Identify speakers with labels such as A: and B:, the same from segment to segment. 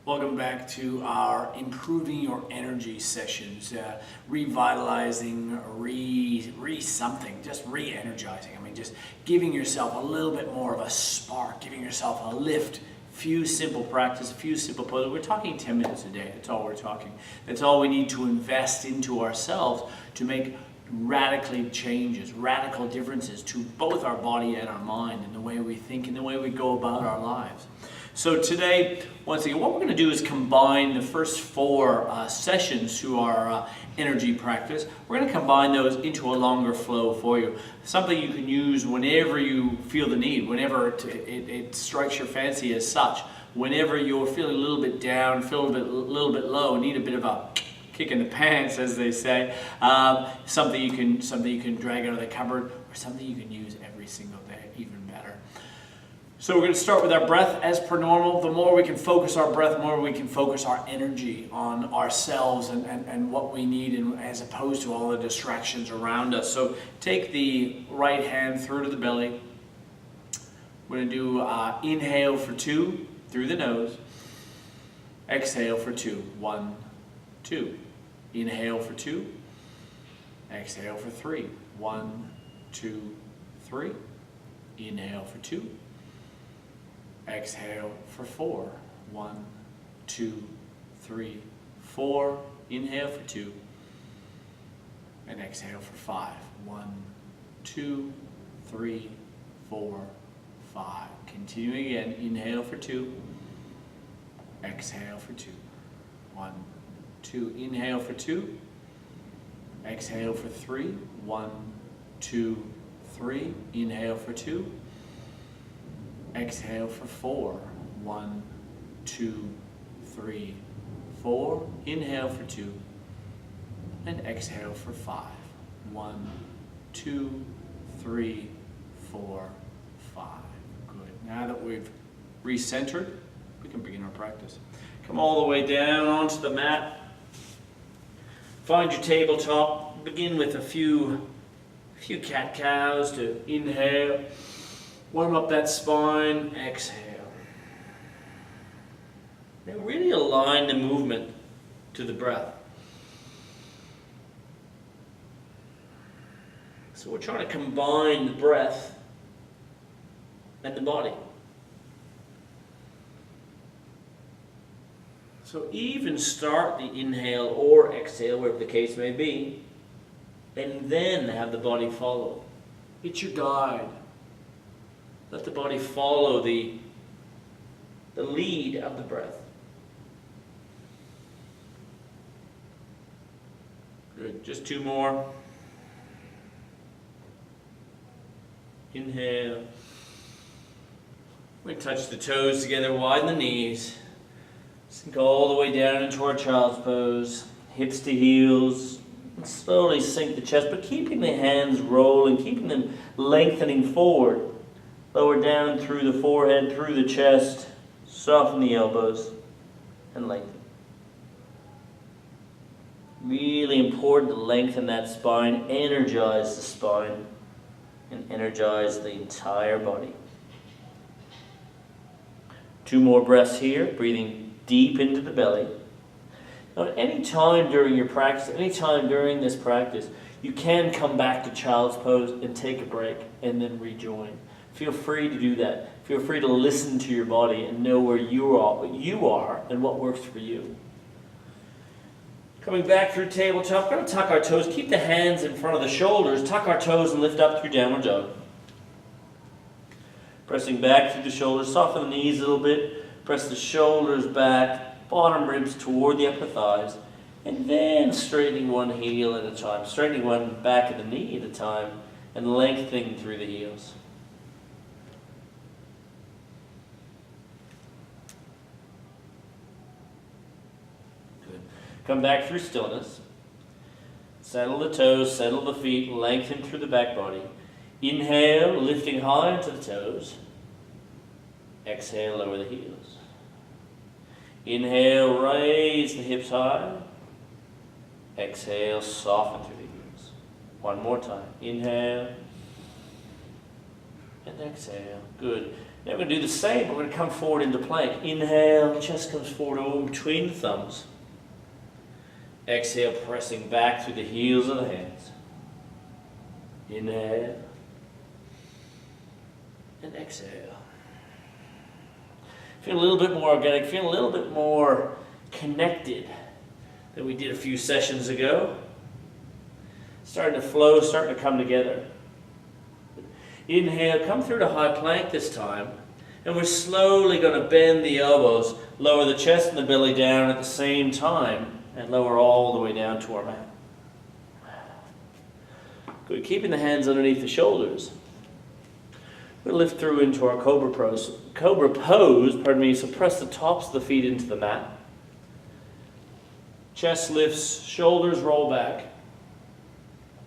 A: Welcome back to our Improving Your Energy sessions, revitalizing, something, just re-energizing. I mean, just giving yourself a little bit more of a spark, giving yourself a lift. Few simple practice, a few simple poses. We're talking 10 minutes a day. That's all we're talking. That's all we need to invest into ourselves to make radically changes, radical differences to both our body and our mind and the way we think and the way we go about our lives. So today, once again, what we're going to do is combine the first four sessions to our energy practice. We're going to combine those into a longer flow for you. Something you can use whenever you feel the need, whenever it strikes your fancy as such. Whenever you're feeling a little bit down, feel a little bit low, need a bit of a kick in the pants, as they say. Something you can drag out of the cupboard, or something you can use every single day, even better. So we're going to start with our breath as per normal. The more we can focus our breath, the more we can focus our energy on ourselves and what we need, and as opposed to all the distractions around us. So take the right hand through to the belly. We're going to do inhale for 2 through the nose. Exhale for 2. 1, 2. Inhale for 2. Exhale for 3. 1, 2, 3. Inhale for 2. Exhale for 4. 1, 2, 3, 4. Inhale for 2. And exhale for 5. 1, 2, 3, 4, 5. Continuing again. Inhale for 2. Exhale for 2. 1, 2. Inhale for 2. Exhale for 3. 1, 2, 3. Inhale for 2. Exhale for 4. 1, 2, 3, 4. Inhale for 2. And exhale for 5. 1, 2, 3, 4, 5. Good. Now that we've recentered, we can begin our practice. Come all the way down onto the mat. Find your tabletop. Begin with a few cat-cows to inhale. Warm up that spine. Exhale. Now really align the movement to the breath. So we're trying to combine the breath and the body. So even start the inhale or exhale, wherever the case may be, and then have the body follow. It's your guide. Let the body follow the lead of the breath. Good. Just 2 more. Inhale. We touch the toes together, widen the knees. Sink all the way down into our child's pose. Hips to heels. And slowly sink the chest, but keeping the hands rolling, keeping them lengthening forward. Lower down through the forehead, through the chest. Soften the elbows and lengthen. Really important to lengthen that spine, energize the spine, and energize the entire body. 2 more breaths here, breathing deep into the belly. Now, at any time during your practice, any time during this practice, you can come back to child's pose and take a break and then rejoin. Feel free to do that. Feel free to listen to your body and know where you are and what works for you. Coming back through tabletop, we're going to tuck our toes. Keep the hands in front of the shoulders. Tuck our toes and lift up through downward dog. Pressing back through the shoulders. Soften the knees a little bit. Press the shoulders back. Bottom ribs toward the upper thighs. And then straightening one heel at a time. Straightening one back of the knee at a time. And lengthening through the heels. Come back through stillness. Settle the toes, settle the feet, lengthen through the back body. Inhale, lifting high into the toes. Exhale, lower the heels. Inhale, raise the hips high. Exhale, soften through the heels. One more time. Inhale.
B: and exhale. Good. Now we're going to do the same. We're going to come forward into plank. Inhale, chest comes forward over between the thumbs. Exhale, pressing back through the heels of the hands. Inhale. And exhale. Feel a little bit more organic, feel a little bit more connected than we did a few sessions ago. Starting to flow, starting to come together. Inhale, come through to high plank this time. And we're slowly going to bend the elbows, lower the chest and the belly down at the same time, and lower all the way down to our mat. Good. Keeping the hands underneath the shoulders. We'll lift through into our cobra pose. So press the tops of the feet into the mat. Chest lifts, shoulders roll back.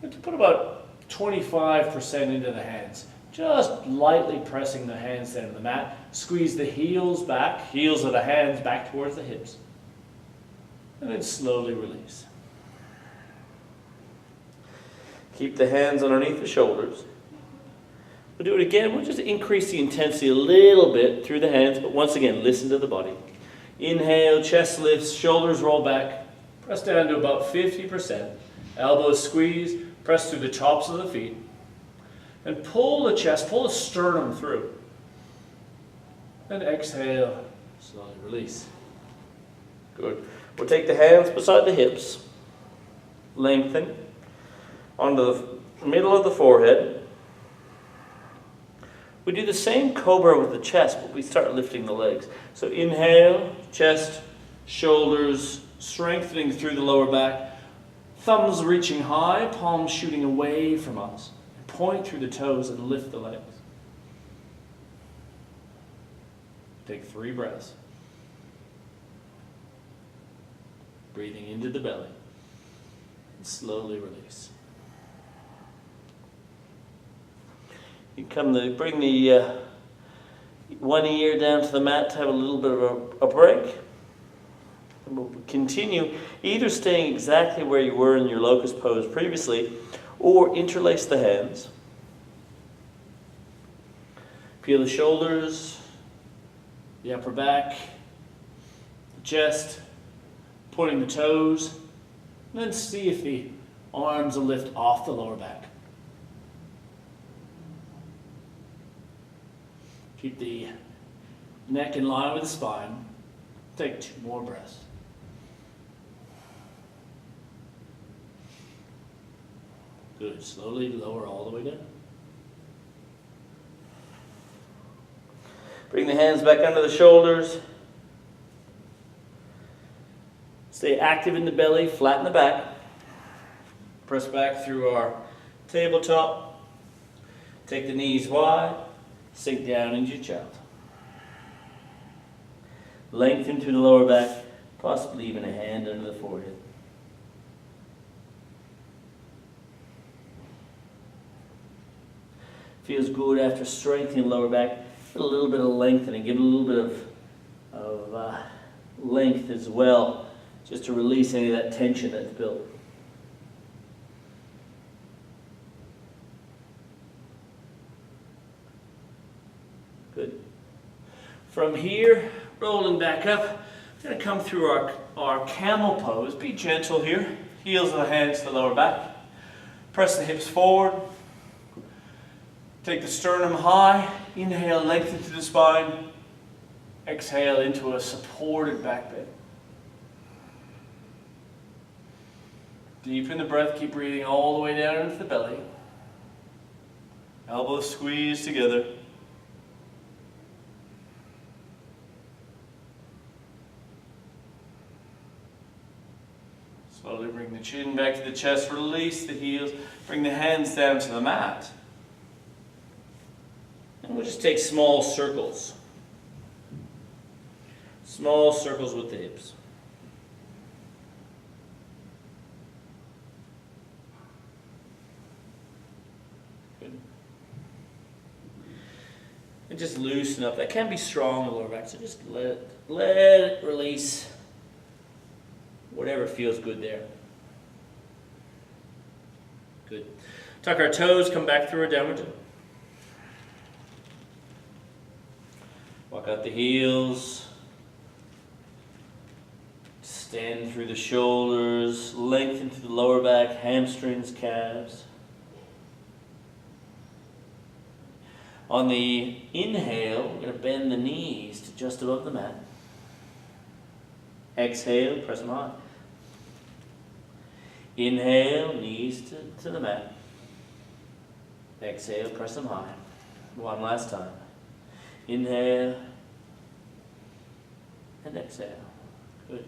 B: We have to put about 25% into the hands. Just lightly pressing the hands down to the mat. Squeeze the heels back, heels of the hands back towards the hips. And then slowly release. Keep the hands underneath the shoulders. We'll do it again. We'll just increase the intensity a little bit through the hands, but once again, listen to the body. Inhale, chest lifts, shoulders roll back. Press down to about 50%. Elbows squeeze, press through the tops of the feet. And pull the chest, pull the sternum through. And exhale, slowly release. Good. We'll take the hands beside the hips. Lengthen onto the middle of the forehead. We do the same cobra with the chest, but we start lifting the legs. So inhale, chest, shoulders, strengthening through the lower back. Thumbs reaching high, palms shooting away from us. Point through the toes and lift the legs. Take 3 breaths. Breathing into the belly. And slowly release. You bring the one ear down to the mat to have a little bit of a break. And we'll continue either staying exactly where you were in your locust pose previously, or interlace the hands. Feel the shoulders, the upper back, the chest, pointing the toes, and then see if the arms will lift off the lower back. Keep the neck in line with the spine. Take 2 more breaths. Good. Slowly lower all the way down. Bring the hands back under the shoulders. Stay active in the belly, flatten the back. Press back through our tabletop. Take the knees wide. Sink down into your child. Lengthen through the lower back, possibly even a hand under the forehead. Feels good after strengthening the lower back. Get a little bit of lengthening, give it a little bit of length as well, just to release any of that tension that's built. Good. From here, rolling back up, we're going to come through our camel pose. Be gentle here. Heels of the hands to the lower back. Press the hips forward. Take the sternum high. Inhale, lengthen through the spine. Exhale into a supported back bend. Deepen the breath. Keep breathing all the way down into the belly. Elbows squeeze together. Slowly bring the chin back to the chest, release the heels, bring the hands down to the mat. And we'll just take small circles. Small circles with the hips. Good. And just loosen up. That can be strong in the lower back, so just let it release. Whatever feels good there. Good. Tuck our toes, come back through our downward dog. Walk out the heels. Extend through the shoulders, lengthen through the lower back, hamstrings, calves. On the inhale, we're going to bend the knees to just above the mat. Exhale, press them high. Inhale, knees to the mat. Exhale, press them high. One last time. Inhale and exhale. Good.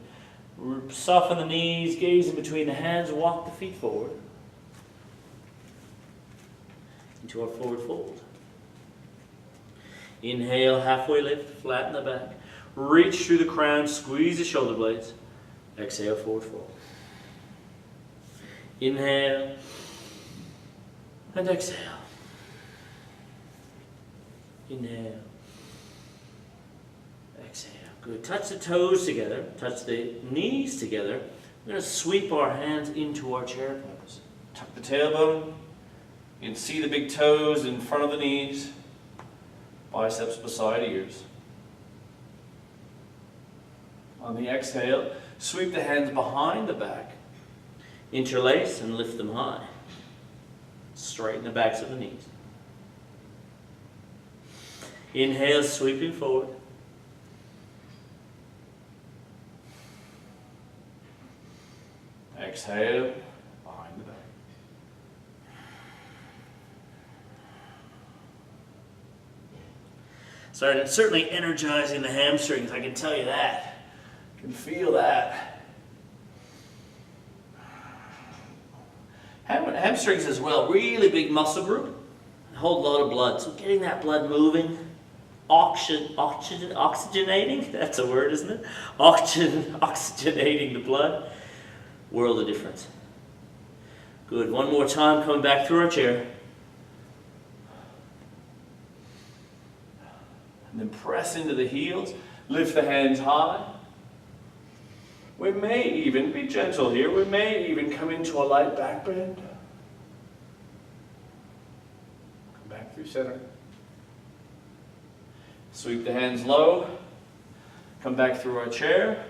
B: Soften the knees, gaze in between the hands, walk the feet forward into our forward fold. Inhale, halfway lift, flatten the back. Reach through the crown, squeeze the shoulder blades. Exhale, forward fold. Inhale and exhale. Inhale. Exhale. Good. Touch the toes together. Touch the knees together. We're going to sweep our hands into our chair pose. Tuck the tailbone. You can see the big toes in front of the knees. Biceps beside ears. On the exhale, sweep the hands behind the back. Interlace and lift them high. Straighten the backs of the knees. Inhale, sweeping forward. Exhale, behind the back. So it's certainly energizing the hamstrings, I can tell you that. I can feel that. Hamstrings as well, really big muscle group. A whole lot of blood. So getting that blood moving, oxygenating, that's a word, isn't it? Oxygenating the blood. World of difference. Good. One more time, coming back through our chair. And then press into the heels. Lift the hands high. We may even, be gentle here, we may even come into a light back bend. Come back through center. Sweep the hands low. Come back through our chair.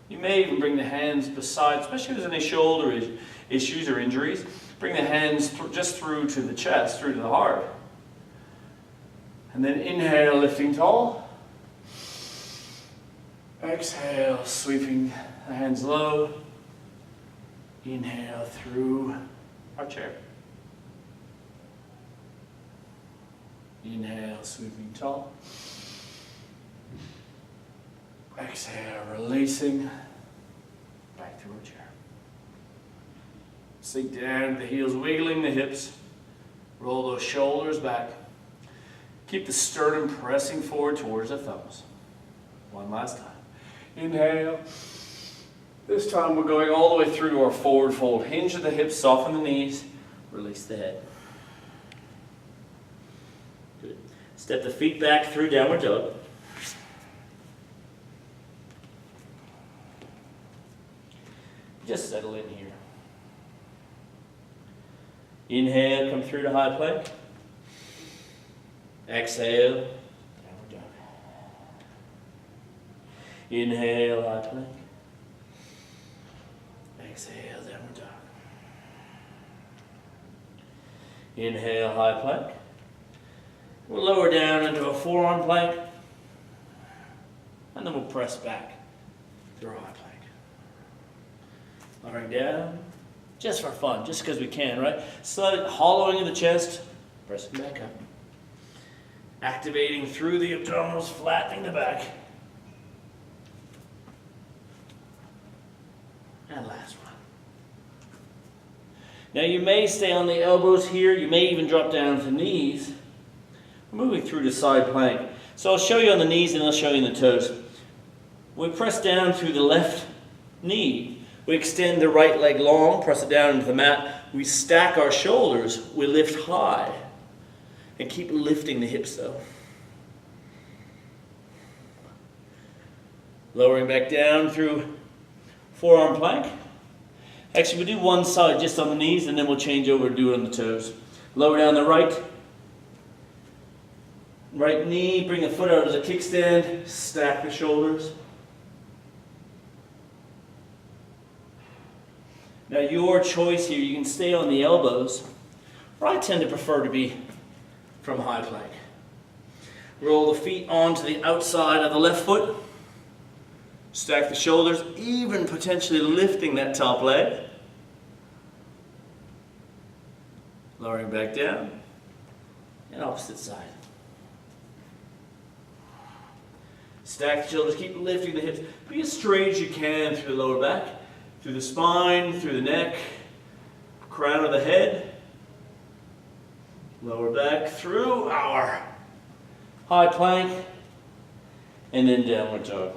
B: You may even bring the hands beside, especially if there's any shoulder issues or injuries, bring the hands just through to the chest, through to the heart. And then inhale, lifting tall. Exhale, sweeping the hands low. Inhale through our chair. Inhale, sweeping tall. Exhale, releasing. Back through our chair. Sink down, the heels wiggling, the hips. Roll those shoulders back. Keep the sternum pressing forward towards the thumbs. One last time. Inhale. This time we're going all the way through to our forward fold. Hinge at the hips, soften the knees, release the head. Good. Step the feet back through downward dog. Just settle in here. Inhale, come through to high plank. Exhale, downward dog. Inhale, high plank. Exhale, downward dog. Inhale, high plank. We'll lower down into a forearm plank. And then we'll press back through a high plank. Lowering down, just for fun, just because we can, right? Slight hollowing of the chest, pressing back up. Activating through the abdominals, flattening the back. And last one. Now you may stay on the elbows here, you may even drop down to knees. We're moving through to side plank. So I'll show you on the knees and I'll show you on the toes. We press down through the left knee. We extend the right leg long, press it down into the mat. We stack our shoulders, we lift high. And keep lifting the hips though. Lowering back down through forearm plank. Actually, we do one side just on the knees and then we'll change over to do it on the toes. Lower down the right Right knee, bring a foot out as a kickstand, stack the shoulders. Now your choice here, you can stay on the elbows, or I tend to prefer to be from high plank. Roll the feet onto the outside of the left foot, stack the shoulders, even potentially lifting that top leg. Lowering back down, and opposite side. Stack the shoulders, keep lifting the hips. Be as straight as you can through the lower back, through the spine, through the neck, crown of the head, lower back through our high plank, and then downward dog.